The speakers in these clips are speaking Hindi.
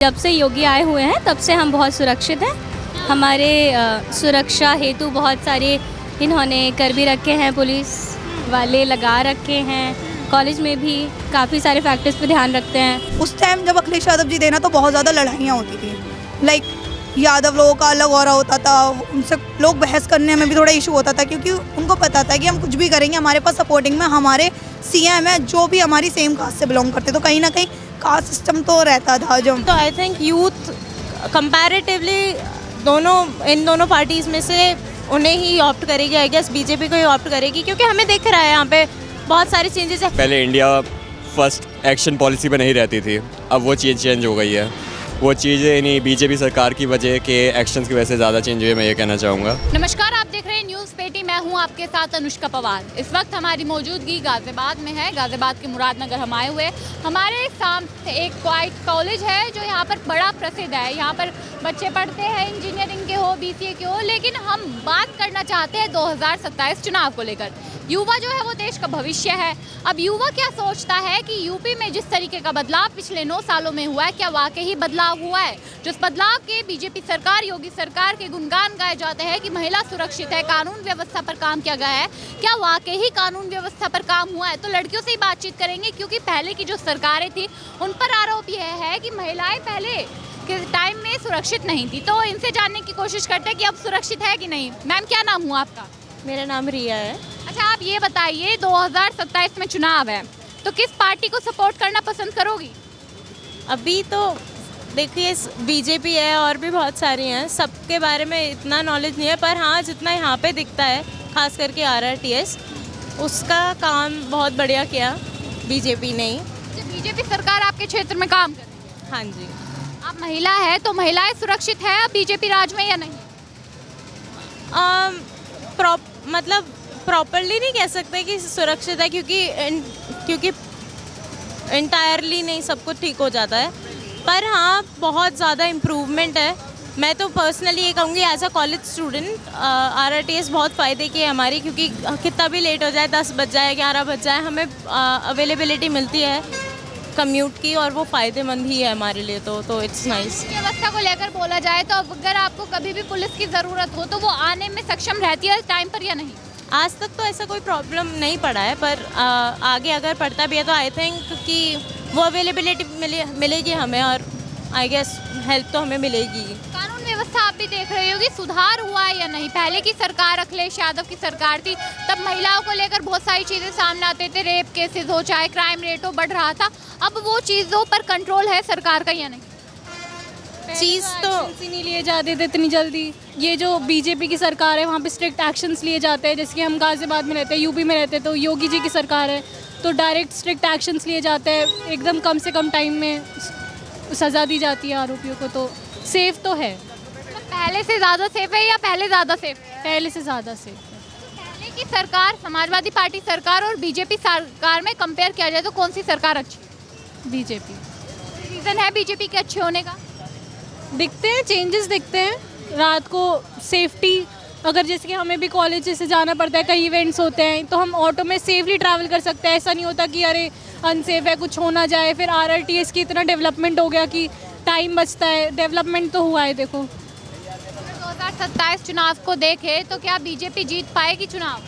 जब से योगी आए हुए हैं तब से हम बहुत सुरक्षित हैं। हमारे सुरक्षा हेतु बहुत सारे इन्होंने कर भी रखे हैं, पुलिस वाले लगा रखे हैं। कॉलेज में भी काफ़ी सारे फैक्टर्स पे ध्यान रखते हैं। उस टाइम जब अखिलेश यादव जी देना तो बहुत ज़्यादा लड़ाइयाँ होती थी। लाइक यादव लोगों का अलग हो रहा होता था, उनसे लोग बहस करने में भी थोड़ा इशू होता था, क्योंकि उनको पता था कि हम कुछ भी करेंगे हमारे पास सपोर्टिंग में हमारे सीएम है जो भी हमारी सेम कास्ट से बिलोंग करते, तो कहीं ना कहीं कास्ट सिस्टम तो रहता था। जो तो आई थिंक यूथ कंपैरेटिवली इन दोनों पार्टीज़ में से उन्हें ही ऑप्ट करेगी, आई गेस बीजेपी को ही ऑप्ट करेगी, क्योंकि हमें दिख रहा है यहाँ पे बहुत सारी चेंजेस है। पहले इंडिया फर्स्ट एक्शन पॉलिसी पे नहीं रहती थी, अब वो चीज़ चेंज हो गई है। वो चीज़ें इन्हीं बीजेपी सरकार की वजह के एक्शंस की वजह से ज़्यादा चेंज हुए, मैं ये कहना चाहूँगा। नमस्कार, आप देख रहे हैं न्यूज़ पेटी। मैं हूं आपके साथ अनुष्का पवार। इस वक्त हमारी मौजूदगी गाज़ियाबाद में है। गाज़ियाबाद के मुरादनगर हम आए हुए। हमारे सामने एक क्वाइट कॉलेज है जो यहाँ पर बड़ा प्रसिद्ध है। यहाँ पर बच्चे पढ़ते हैं, इंजीनियरिंग के हो, बीसीए के हो, लेकिन हम बात करना चाहते हैं 2027 चुनाव को लेकर। युवा जो है वो देश का भविष्य है। अब युवा क्या सोचता है कि यूपी में जिस तरीके का बदलाव पिछले 9 सालों में हुआ है, क्या वाकई ही बदलाव हुआ है? जिस बदलाव के बीजेपी सरकार, योगी सरकार के गुणगान गाए जाते हैं कि महिला सुरक्षित है, कानून व्यवस्था पर काम किया गया है, क्या वाकई ही कानून व्यवस्था पर काम हुआ है? तो लड़कियों से ही बातचीत करेंगे, क्योंकि पहले की जो सरकारें थी उन पर आरोप यह है कि महिलाएं पहले के टाइम में सुरक्षित नहीं थी। तो इनसे जानने की कोशिश करते हैं कि अब सुरक्षित है कि नहीं। मैम, क्या नाम हुआ आपका? मेरा नाम रिया है। अच्छा, आप ये बताइए, 2027 में चुनाव है, तो किस पार्टी को सपोर्ट करना पसंद करोगी? अभी तो देखिए बीजेपी है और भी बहुत सारी हैं, सबके बारे में इतना नॉलेज नहीं है, पर हाँ जितना यहाँ पे दिखता है, खास करके RRTS, उसका काम बहुत बढ़िया किया बीजेपी ने ही। बीजेपी सरकार आपके क्षेत्र में काम कर रही है? हाँ जी। आप महिला है तो महिलाएं सुरक्षित है अब बीजेपी राज में या नहीं? मतलब प्रॉपरली नहीं कह सकते कि सुरक्षित है, क्योंकि इंटायरली नहीं सब कुछ ठीक हो जाता है, पर हाँ बहुत ज़्यादा इम्प्रूवमेंट है। मैं तो पर्सनली ये कहूँगी as a college student RRTS बहुत फ़ायदे की है हमारी, क्योंकि कितना भी लेट हो जाए, 10 बज जाए, 11 बज जाए, हमें अवेलेबिलिटी मिलती है कम्यूट की, और वो फ़ायदेमंद ही है हमारे लिए। तो इट्स नाइस। व्यवस्था को लेकर बोला जाए तो अगर आपको कभी भी पुलिस की ज़रूरत हो तो वो आने में सक्षम रहती है टाइम पर या नहीं? आज तक तो ऐसा कोई प्रॉब्लम नहीं पड़ा है, पर आगे अगर पड़ता भी है तो आई थिंक कि वो अवेलेबिलिटी मिलेगी हमें, और आई गेस हेल्प तो हमें मिलेगी। कानून व्यवस्था आप भी देख रही होगी, सुधार हुआ है या नहीं? पहले की सरकार, अखिलेश यादव की सरकार थी, तब महिलाओं को लेकर बहुत सारी चीज़ें सामने आते थे, रेप केसेस हो, चाहे क्राइम रेट हो, बढ़ रहा था। अब वो चीज़ों पर कंट्रोल है सरकार का या नहीं? चीज़ तो नहीं लिए जाते थे इतनी जल्दी। ये जो बीजेपी की सरकार है वहाँ पे स्ट्रिक्ट एक्शंस लिए जाते हैं। जैसे कि हम गाज़ियाबाद में रहते हैं, यूपी में रहते हैं, तो योगी जी की सरकार है तो डायरेक्ट स्ट्रिक्ट एक्शंस लिए जाते हैं, एकदम कम से कम टाइम में सज़ा दी जाती है आरोपियों को, तो सेफ तो है। पहले से ज़्यादा सेफ है या पहले ज़्यादा सेफ? पहले से ज़्यादा सेफ है। पहले की सरकार, समाजवादी पार्टी सरकार और बीजेपी सरकार में कंपेयर किया जाए तो कौन सी सरकार अच्छी? बीजेपी। रीज़न है बीजेपी के अच्छे होने का? दिखते हैं, चेंजेस दिखते हैं। रात को सेफ्टी, अगर जैसे कि हमें भी कॉलेज से जाना पड़ता है, कई इवेंट्स होते हैं, तो हम ऑटो में सेफली ट्रैवल कर सकते हैं। ऐसा नहीं होता कि अरे अनसेफ है, कुछ हो ना जाए। फिर RRTS की इतना डेवलपमेंट हो गया कि टाइम बचता है। डेवलपमेंट तो हुआ है। देखो 2027 चुनाव को देखें तो क्या बीजेपी जीत पाएगी चुनाव?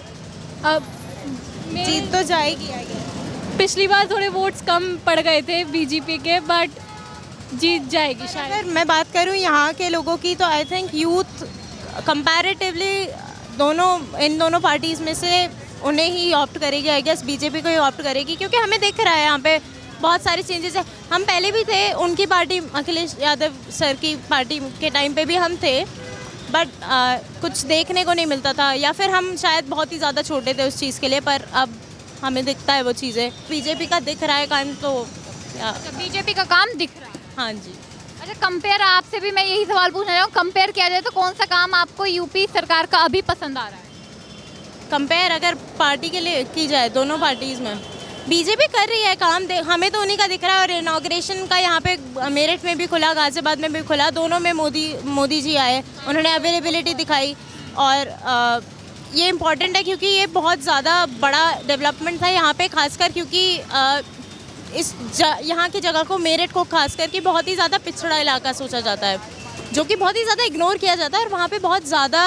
अब जीत तो जाएगी। पिछली बार थोड़े वोट्स कम पड़ गए थे बीजेपी के, बट जीत जाएगी शायद। अगर मैं बात करूँ यहाँ के लोगों की, तो आई थिंक यूथ कंपैरेटिवली इन दोनों पार्टीज़ में से उन्हें ही ऑप्ट करेगी, आई गेस बीजेपी को ही ऑप्ट करेगी, क्योंकि हमें दिख रहा है यहाँ पे बहुत सारी चेंजेस है। हम पहले भी थे, उनकी पार्टी अखिलेश यादव सर की पार्टी के टाइम पे भी हम थे, बट कुछ देखने को नहीं मिलता था, या फिर हम शायद बहुत ही ज़्यादा छोटे थे उस चीज़ के लिए, पर अब हमें दिखता है वो चीज़ें। बीजेपी का दिख रहा है काम, तो बीजेपी का काम दिख रहा है। हाँ जी। अच्छा, कंपेयर आपसे भी मैं यही सवाल पूछना चाहूँ, कंपेयर किया जाए तो कौन सा काम आपको यूपी सरकार का अभी पसंद आ रहा है? कंपेयर अगर पार्टी के लिए की जाए, दोनों पार्टीज़ में बीजेपी कर रही है काम, हमें तो उन्हीं का दिख रहा है। और इनाग्रेशन का यहाँ पे मेरठ में भी खुला, गाज़ियाबाद में भी खुला, दोनों में मोदी जी आए, उन्होंने अवेलेबिलिटी दिखाई, और ये इम्पॉर्टेंट है क्योंकि ये बहुत ज़्यादा बड़ा डेवलपमेंट था यहाँ पे, खासकर क्योंकि यहाँ की जगह को, मेरठ को खास करके बहुत ही ज़्यादा पिछड़ा इलाका सोचा जाता है, जो कि बहुत ही ज़्यादा इग्नोर किया जाता है, और वहाँ पे बहुत ज़्यादा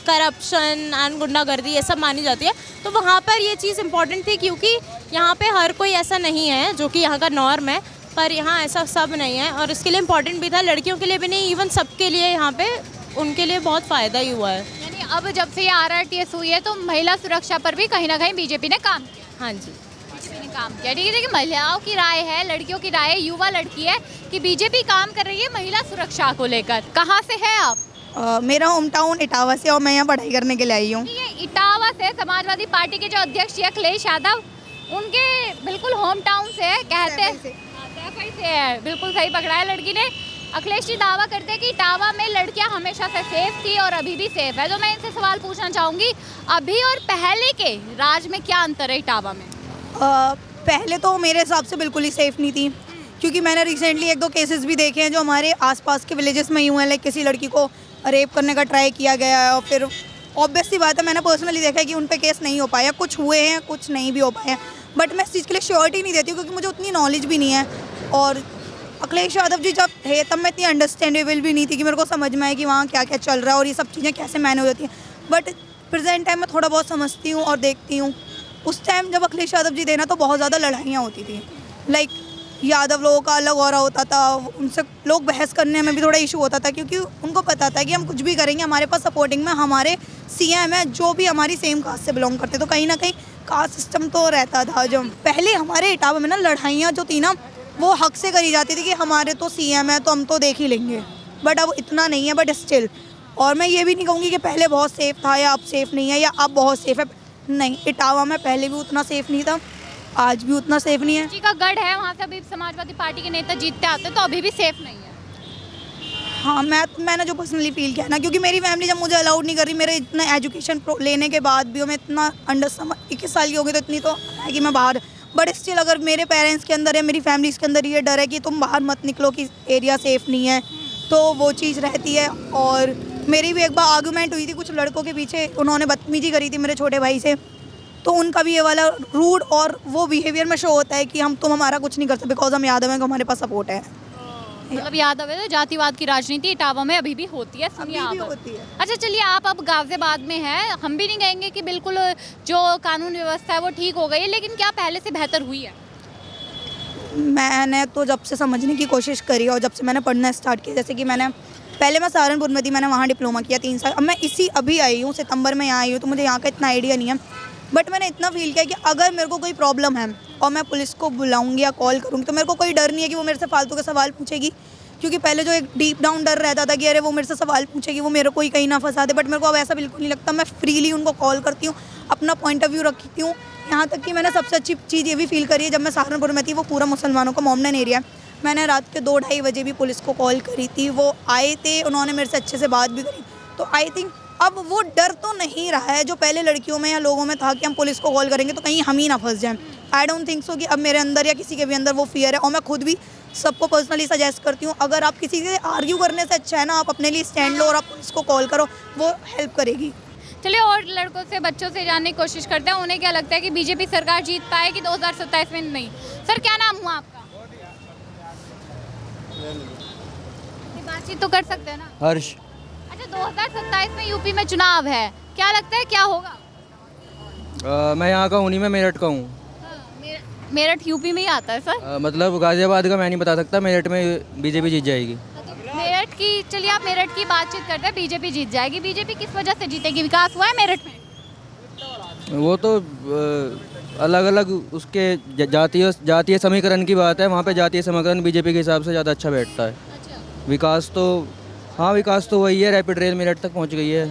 करप्शन एंड गुंडागर्दी ये सब मानी जाती है। तो वहाँ पर ये चीज़ इम्पॉर्टेंट थी, क्योंकि यहाँ पे हर कोई ऐसा नहीं है जो कि यहाँ का नॉर्म है, पर यहाँ ऐसा सब नहीं है, और इसके लिए इम्पॉर्टेंट भी था, लड़कियों के लिए भी नहीं, इवन सबके लिए यहाँ पे उनके लिए बहुत फ़ायदा ही हुआ है। यानी अब जब से ये RRTS हुई है तो महिला सुरक्षा पर भी कहीं ना कहीं बीजेपी ने काम किया। हाँ जी, बीजेपी ने काम किया। ठीक है, देखिए महिलाओं की राय है, लड़कियों की राय है, युवा लड़की है कि बीजेपी काम कर रही है महिला सुरक्षा को लेकर। कहाँ से है आप? मेरा होम टाउन इटावा से, और मैं यहाँ पढ़ाई करने के लिए आई हूँ। ये इटावा से समाजवादी पार्टी के जो अध्यक्ष है अखिलेश यादव, उनके बिल्कुल होम टाउन से है, कहते हैं सैफई से है। बिल्कुल सही पकड़ा है लड़की ने। अखिलेश जी दावा करते हैं कि इटावा में लड़कियां हमेशा से सेफ थी और अभी भी सेफ है। तो मैं इनसे सवाल पूछना चाहूँगी, अभी और पहले के राज में क्या अंतर है इटावा में? पहले तो मेरे हिसाब से बिल्कुल ही सेफ़ नहीं थी, क्योंकि मैंने रिसेंटली 1-2 केसेस भी देखे हैं जो हमारे आसपास के विलेजेस में ही हुए हैं। लाइक किसी लड़की को रेप करने का ट्राई किया गया है, और फिर ऑब्वियस सी बात है, मैंने पर्सनली देखा है कि उन पे केस नहीं हो पाया, कुछ हुए हैं, कुछ नहीं भी हो पाए हैं। बट मैं इस चीज़ के लिए श्योरिटी नहीं देती हूँ, क्योंकि मुझे उतनी नॉलेज भी नहीं है। और अखिलेश यादव जी जब थे तब मैं इतनी अंडरस्टैंडेबल भी नहीं थी कि मेरे को समझ में आए कि वहाँ क्या क्या चल रहा है और ये सब चीज़ें कैसे मैनेज हो जाती हैं। बट प्रेजेंट टाइम में थोड़ा बहुत समझती हूँ और देखती हूँ। उस टाइम जब अखिलेश यादव जी थे ना, तो बहुत ज़्यादा लड़ाइयाँ होती थी। लाइक यादव लोगों का अलग हो रहा होता था, उनसे लोग बहस करने में भी थोड़ा इशू होता था, क्योंकि उनको पता था कि हम कुछ भी करेंगे, हमारे पास सपोर्टिंग में हमारे CM है जो भी हमारी सेम कास्ट से बिलोंग करते। तो कहीं ना कहीं कास्ट सिस्टम तो रहता था। जो पहले हमारे इटावा में ना लड़ाइयाँ जो थी ना, वो हक से करी जाती थी कि हमारे तो CM है तो हम तो देख ही लेंगे। बट अब इतना नहीं है, बट स्टिल। और मैं ये भी नहीं कहूँगी कि पहले बहुत सेफ़ था या अब सेफ़ नहीं है या अब बहुत सेफ़ है। नहीं, इटावा में पहले भी उतना सेफ़ नहीं था, आज भी उतना सेफ़ नहीं है। जी का गढ़ है, वहाँ से अभी समाजवादी पार्टी के नेता जीतते आते तो अभी भी सेफ नहीं है। हाँ, मैंने जो पर्सनली फील किया ना, क्योंकि मेरी फैमिली जब मुझे अलाउड नहीं कर रही, मेरे इतना एजुकेशन लेने के बाद भी, मैं इतना 21 साल की हो गई तो इतनी तो है कि मैं बाहर। बट स्टिल अगर मेरे पेरेंट्स के अंदर या मेरी फैमिलीज़ के अंदर ये डर है कि तुम बाहर मत निकलो, कि एरिया सेफ़ नहीं है, तो वो चीज़ रहती है। और मेरी भी एक बार आर्गूमेंट हुई थी कुछ लड़कों के पीछे, उन्होंने बदतमीजी करी थी मेरे छोटे भाई से, तो उनका भी ये वाला रूड और वो बिहेवियर में शो होता है कि तुम हमारा कुछ नहीं कर सकते, बिकॉज हम यादव हैं, हमारे पास सपोर्ट है। मतलब यादव है तो जातिवाद की राजनीति इटावा में अभी भी होती है। सुनिए अभी भी आप। होती है। अच्छा चलिए, आप अब गाजियाबाद में हैं, हम भी नहीं कहेंगे कि बिल्कुल जो कानून व्यवस्था है वो ठीक हो गई है, लेकिन क्या पहले से बेहतर हुई है? मैंने तो जब से समझने की कोशिश करी और जब से मैंने पढ़ना स्टार्ट किया, जैसे कि पहले मैं सहारनपुर में थी, मैंने वहाँ डिप्लोमा किया 3 साल। अब मैं अभी आई हूँ, सितंबर में यहाँ आई हूँ, तो मुझे यहाँ का इतना आइडिया नहीं है। बट मैंने इतना फील किया कि अगर मेरे को कोई प्रॉब्लम है और मैं पुलिस को बुलाऊंगी या कॉल करूँगी, तो मेरे को कोई डर नहीं है कि वो मेरे से फालतू के सवाल पूछेगी। क्योंकि पहले जो एक डीप डाउन डर रहता था कि अरे वो मेरे से सवाल पूछेगी, वो मेरे को ही कहीं ना फंसा दे, बट मेरे को अब ऐसा बिल्कुल नहीं लगता। मैं फ्रीली उनको कॉल करती हूँ, अपना पॉइंट ऑफ व्यू रखती हूँ। यहाँ तक कि मैंने सबसे अच्छी चीज़ ये भी फील करी है, जब मैं सहारनपुर में थी, वो पूरा मुसलमानों का मोमडन एरिया है, मैंने रात के 2-2:30 बजे भी पुलिस को कॉल करी थी, वो आए थे, उन्होंने मेरे से अच्छे से बात भी करी। तो आई थिंक अब वो डर तो नहीं रहा है जो पहले लड़कियों में या लोगों में था कि हम पुलिस को कॉल करेंगे तो कहीं हम ही ना फंस जाएं। आई डोंट थिंक सो कि अब मेरे अंदर या किसी के भी अंदर वो फियर है। और मैं खुद भी सबको पर्सनली सजेस्ट करती हूँ, अगर आप किसी से आर्ग्यू करने से अच्छा है ना, आप अपने लिए स्टैंड लो और आप पुलिस को कॉल करो, वो हेल्प करेगी। चलिए, और लड़कों से, बच्चों से जानने की कोशिश करते हैं, उन्हें क्या लगता है कि बीजेपी सरकार जीत पाएगी 2027 में? नहीं। सर, क्या नाम हुआ आपका? बातचीत तो कर सकते हैं ना। हर्ष। अच्छा, 2027 में यूपी में चुनाव है, क्या लगता है क्या होगा? मैं यहाँ का हूँ नहीं, मैं मेरठ का हूँ। मेरठ यूपी में ही आता है सर। मतलब गाज़ियाबाद का मैं नहीं बता सकता, मेरठ में बीजेपी जीत जाएगी। मेरठ की, चलिए आप मेरठ की बातचीत करते हैं, बीजेपी जीत जाएगी। बीजेपी किस वजह से जीतेगी? विकास हुआ है मेरठ में? वो तो अलग अलग उसके जातीय समीकरण की बात है, वहाँ पे जातीय समीकरण बीजेपी के हिसाब से ज़्यादा अच्छा बैठता है। विकास तो, हाँ विकास तो वही है, रैपिड रेल मेरठ तक पहुँच गई है,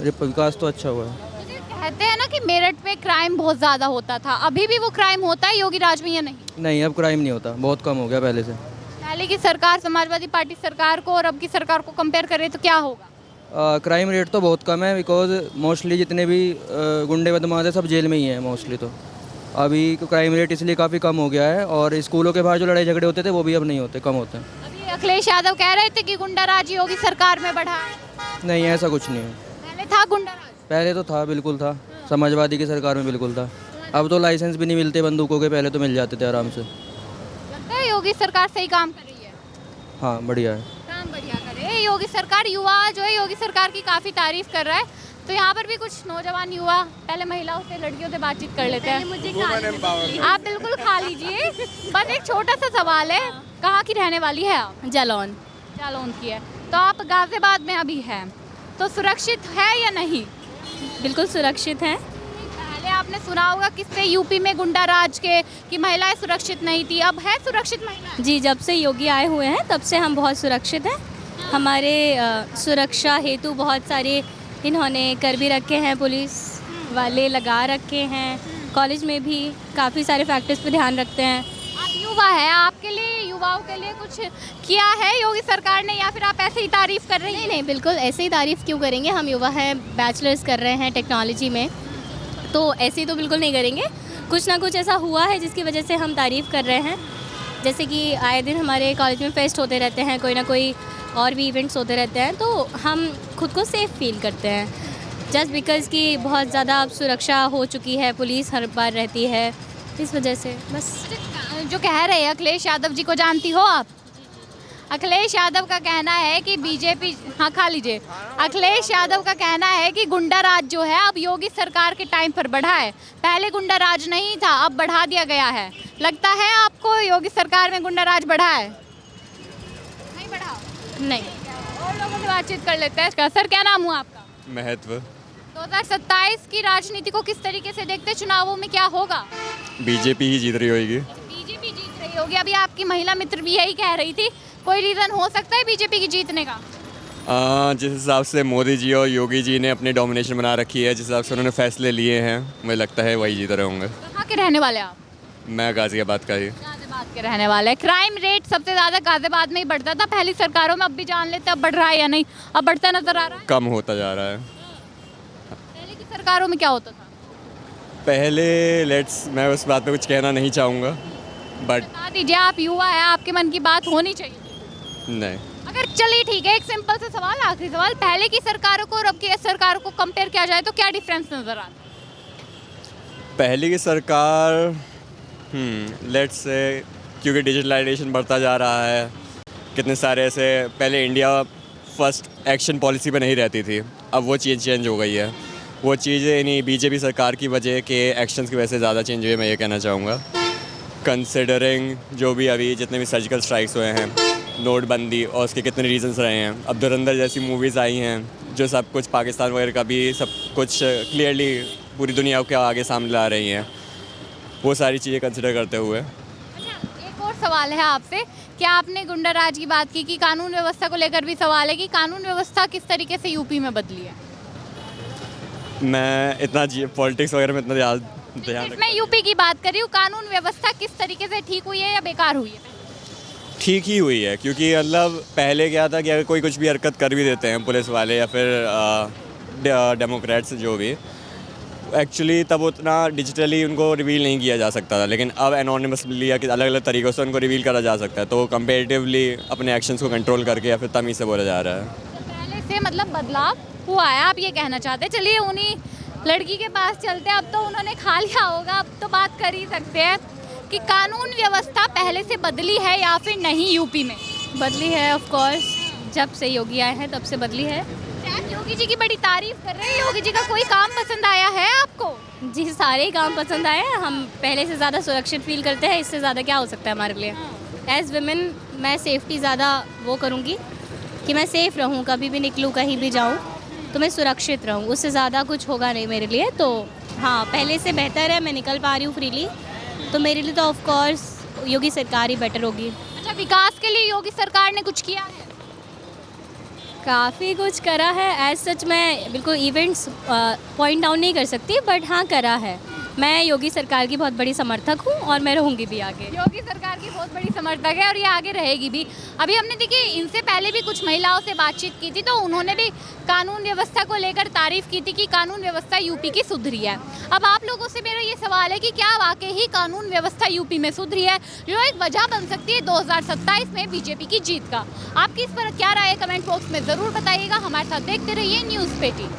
विकास तो अच्छा हुआ है। कहते हैं ना कि मेरठ में क्राइम बहुत ज़्यादा होता था, अभी भी वो क्राइम होता है योगी राज में या नहीं? नहीं, अब क्राइम नहीं होता, बहुत कम हो गया पहले से। पहले की सरकार, समाजवादी पार्टी सरकार को और अब की सरकार को कंपेयर करें तो क्या होगा? क्राइम रेट तो बहुत कम है, बिकॉज मोस्टली जितने भी गुंडे बदमाश हैं सब जेल में ही हैं मोस्टली। तो अभी क्राइम रेट इसलिए काफ़ी कम हो गया है, और स्कूलों के बाहर जो लड़ाई झगड़े होते थे वो भी अब नहीं होते, कम होते हैं। अभी अखिलेश यादव कह रहे थे कि गुंडाराज योगी सरकार में बढ़ा है। नहीं, ऐसा कुछ नहीं है। पहले था गुंडाराज? पहले तो था, बिल्कुल था, समाजवादी की सरकार में बिल्कुल था। अब तो लाइसेंस भी नहीं मिलते बंदूकों के, पहले तो मिल जाते थे आराम से। योगी सरकार सही काम कर रही है? हाँ बढ़िया है। काम बढ़िया कर रही है योगी सरकार। युवा जो है योगी सरकार की काफ़ी तारीफ कर रहा है। तो यहाँ पर भी कुछ नौजवान युवा, पहले महिलाओं से लड़कियों से बातचीत कर लेते हैं। आप बिल्कुल खा लीजिए। बस एक छोटा सा सवाल है, कहाँ की रहने वाली है आप? जालौन। जालौन की है। तो आप गाजियाबाद में अभी हैं, तो सुरक्षित है या नहीं? बिल्कुल सुरक्षित हैं। पहले आपने सुना होगा किससे यूपी में गुंडा राज के कि महिलाएं सुरक्षित नहीं थी, अब है सुरक्षित महिलाएं? जी, जब से योगी आए हुए हैं तब से हम बहुत सुरक्षित हैं। हमारे सुरक्षा हेतु बहुत सारे इन्होंने कर भी रखे हैं, पुलिस वाले लगा रखे हैं। कॉलेज में भी काफ़ी सारे फैक्टर्स पे ध्यान रखते हैं। आप युवा हैं, आपके लिए युवाओं के लिए कुछ किया है योगी सरकार ने, या फिर आप ऐसे ही तारीफ कर रही हैं? नहीं, बिल्कुल ऐसे ही तारीफ़ क्यों करेंगे। हम युवा हैं, बैचलर्स कर रहे हैं टेक्नोलॉजी में, तो ऐसे ही तो बिल्कुल नहीं करेंगे। कुछ ना कुछ ऐसा हुआ है जिसकी वजह से हम तारीफ़ कर रहे हैं। जैसे कि आए दिन हमारे कॉलेज में फेस्ट होते रहते हैं, कोई ना कोई और भी इवेंट्स होते रहते हैं, तो हम खुद को सेफ़ फील करते हैं जस्ट बिकॉज़ कि बहुत ज़्यादा अब सुरक्षा हो चुकी है, पुलिस हर बार रहती है, इस वजह से बस। जो कह रहे हैं अखिलेश यादव जी को जानती हो आप? अखिलेश यादव का कहना है कि बीजेपी, हाँ खा लीजिए। अखिलेश यादव का कहना है कि गुंडा राज जो है अब योगी सरकार के टाइम पर बढ़ा है, पहले गुंडा राज नहीं था, अब बढ़ा दिया गया है। लगता है आपको योगी सरकार में गुंडा राज बढ़ा है? नहीं बढ़ा? नहीं। और लोगों से बातचीत कर लेते हैं। सर क्या नाम हुआ आपका? महत्व 2027 की राजनीति को किस तरीके से देखते, चुनावों में क्या होगा? बीजेपी ही जीत रही होगी। बीजेपी जीत रही होगी। अभी आपकी महिला मित्र भी यही कह रही थी। कोई रीज़न हो सकता है बीजेपी की जीतने का? जिस हिसाब से मोदी जी और योगी जी ने अपनी डोमिनेशन बना रखी है, जिस हिसाब से उन्होंने फैसले लिए हैं, मुझे लगता है वही जीत रहे होंगे। कहाँ के रहने वाले आप? मैं गाज़ियाबाद का ही। गाजियाबाद के रहने वाले हैं। क्राइम रेट सबसे ज़्यादा गाजियाबाद में ही बढ़ता था पहली सरकारों में, अब भी जान लेते हैं अब बढ़ रहा है या नहीं? अब बढ़ता नजर आ रहा है? कम होता जा रहा है। पहले की सरकारों में क्या होता था? पहले मैं उस बात पे कुछ कहना नहीं चाहूँगा, बट बता दीजिए, आप युवा हैं, आपके मन की बात होनी चाहिए। नहीं। अगर चलिए ठीक है, एक सिंपल सा सवाल, आखिरी सवाल, पहले की सरकारों को और अब की सरकारों को कंपेयर किया जाए तो क्या डिफरेंस नजर आता है? पहले की सरकार लेट्स से, क्योंकि डिजिटलाइजेशन बढ़ता जा रहा है, कितने सारे ऐसे, पहले इंडिया फर्स्ट एक्शन पॉलिसी पे नहीं रहती थी, अब वो चीज़ चेंज हो गई है। वो चीज़ें इन्हीं बीजेपी सरकार की वजह के एक्शंस की वजह से ज़्यादा चेंज हुए, मैं ये कहना चाहूँगा। कंसिडरिंग जो भी अभी जितने भी सर्जिकल स्ट्राइक्स हुए हैं, नोटबंदी, और उसके कितने रीजंस रहे हैं, अब धुरंधर जैसी मूवीज़ आई हैं जो सब कुछ पाकिस्तान वगैरह का भी सब कुछ क्लियरली पूरी दुनिया के आगे सामने ला रही हैं, वो सारी चीज़ें कंसिडर करते हुए। अच्छा, एक और सवाल है आपसे, क्या आपने गुंडा राज की बात की कि कानून व्यवस्था को लेकर भी सवाल है कि कानून व्यवस्था किस तरीके से यूपी में बदली है? मैं इतना पॉलिटिक्स वगैरह में इतना ध्यान मैं यूपी की बात कर रही हूँ, कानून व्यवस्था किस तरीके से ठीक हुई है या बेकार हुई है? ठीक ही हुई है, क्योंकि मतलब पहले क्या था कि अगर कोई कुछ भी हरकत कर भी देते हैं पुलिस वाले या फिर डेमोक्रेट्स जो भी, एक्चुअली तब उतना डिजिटली उनको रिवील नहीं किया जा सकता था, लेकिन अब एनोनिमसली या अलग अलग तरीक़ों से उनको रिवील करा जा सकता है, तो कंपेरेटिवली अपने एक्शंस को कंट्रोल करके या फिर तमीज़ से बोला जा रहा है। तो पहले से मतलब बदलाव हुआ है, आप ये कहना चाहते हैं? चलिए उन्हीं लड़की के पास चलते हैं, अब तो उन्होंने खा लिया होगा, अब तो बात कर ही सकते हैं कि कानून व्यवस्था पहले से बदली है या फिर नहीं यूपी में? बदली है ऑफ कोर्स, जब से योगी आए हैं तब से बदली है। आप योगी जी की बड़ी तारीफ कर रहे हैं, योगी जी का कोई काम पसंद आया है आपको? जी, सारे ही काम पसंद आए हैं। हम पहले से ज़्यादा सुरक्षित फील करते हैं, इससे ज़्यादा क्या हो सकता है हमारे लिए। एज़ वुमेन मैं सेफ्टी ज़्यादा वो करूँगी कि मैं सेफ़ रहूँ, कभी भी निकलूँ, कहीं भी जाऊँ तो मैं सुरक्षित रहूँ, उससे ज़्यादा कुछ होगा नहीं मेरे लिए। तो हाँ, पहले से बेहतर है, मैं निकल पा रही हूँ फ्रीली, तो मेरे लिए तो ऑफ कोर्स योगी सरकार ही बेटर होगी। अच्छा, विकास के लिए योगी सरकार ने कुछ किया है? काफ़ी कुछ करा है, एज सच मैं बिल्कुल इवेंट्स पॉइंट आउट नहीं कर सकती, बट हाँ करा है। मैं योगी सरकार की बहुत बड़ी समर्थक हूँ और मैं रहूँगी भी आगे। योगी सरकार की बहुत बड़ी समर्थक है और ये आगे रहेगी भी। अभी हमने देखिए इनसे पहले भी कुछ महिलाओं से बातचीत की थी, तो उन्होंने भी कानून व्यवस्था को लेकर तारीफ की थी कि कानून व्यवस्था यूपी की सुधरी है। अब आप लोगों से मेरा ये सवाल है कि क्या वाकई ही कानून व्यवस्था यूपी में सुधरी है, जो एक वजह बन सकती है 2027 में बीजेपी की जीत का? आपकी इस पर क्या राय है, कमेंट बॉक्स में ज़रूर बताइएगा। हमारे साथ देखते रहिए न्यूज़ पेटी।